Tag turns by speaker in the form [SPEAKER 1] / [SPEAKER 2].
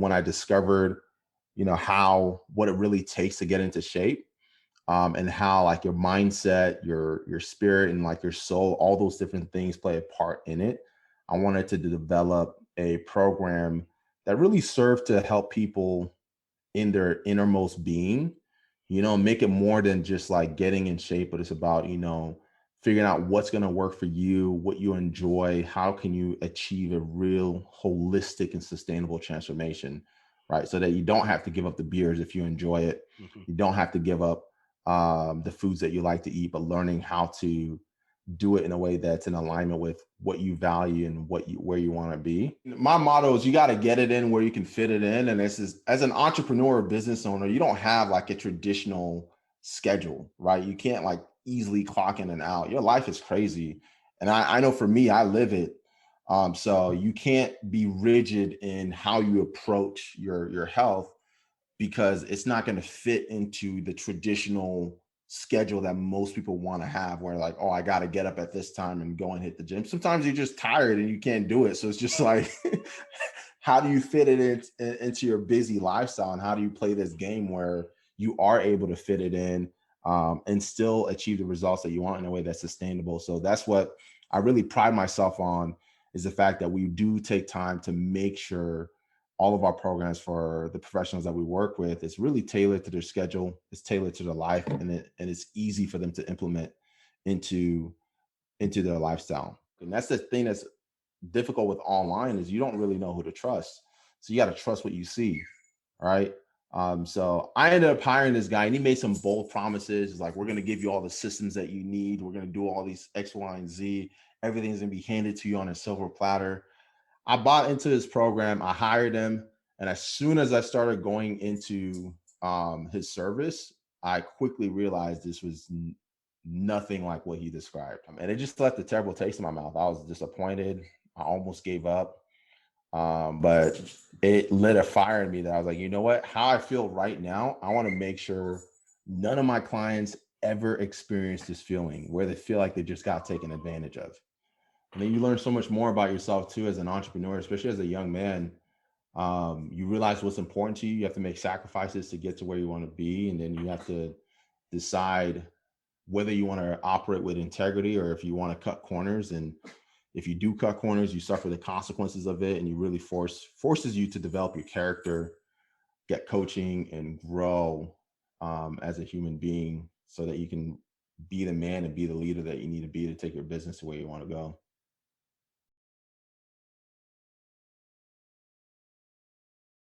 [SPEAKER 1] when I discovered, what it really takes to get into shape, and how like your mindset, your spirit, and like your soul, all those different things play a part in it. I wanted to develop a program that really served to help people in their innermost being, make it more than just like getting in shape, but it's about, figuring out what's going to work for you, what you enjoy, how can you achieve a real holistic and sustainable transformation, right? So that you don't have to give up the beers if you enjoy it.
[SPEAKER 2] Mhm.
[SPEAKER 1] You don't have to give up the foods that you like to eat, but learning how to do it in a way that's in alignment with what you value and where you want to be. My motto is you got to get it in where you can fit it in. And this is, as an entrepreneur or business owner, you don't have like a traditional schedule, right? You can't like easily clock in and out. Your life is crazy. And I know for me, I live it. So you can't be rigid in how you approach your health, because it's not going to fit into the traditional schedule that most people want to have, where like, oh, I got to get up at this time and go and hit the gym. Sometimes you're just tired and you can't do it. So it's just like, how do you fit it into your busy lifestyle? And how do you play this game where you are able to fit it in, and still achieve the results that you want in a way that's sustainable? So that's what I really pride myself on, is the fact that we do take time to make sure all of our programs for the professionals that we work with is really tailored to their schedule, it's tailored to their life, and it's easy for them to implement into their lifestyle. And that's the thing that's difficult with online, is you don't really know who to trust. So you got to trust what you see, right? So I ended up hiring this guy, and he made some bold promises. It's like, we're going to give you all the systems that you need. We're going to do all these X, Y, and Z. Everything's going to be handed to you on a silver platter. I bought into his program. I hired him, and as soon as I started going into his service, I quickly realized this was nothing like what he described, and it just left a terrible taste in my mouth. I was disappointed. I almost gave up, but it lit a fire in me that I was like, you know what? How I feel right now, I want to make sure none of my clients ever experience this feeling where they feel like they just got taken advantage of. And then you learn so much more about yourself too as an entrepreneur, especially as a young man. You realize what's important to you. You have to make sacrifices to get to where you want to be, and then you have to decide whether you want to operate with integrity or if you want to cut corners. And if you do cut corners, you suffer the consequences of it, and you really forces you to develop your character, get coaching, and grow as a human being, so that you can be the man and be the leader that you need to be to take your business to where you want to go.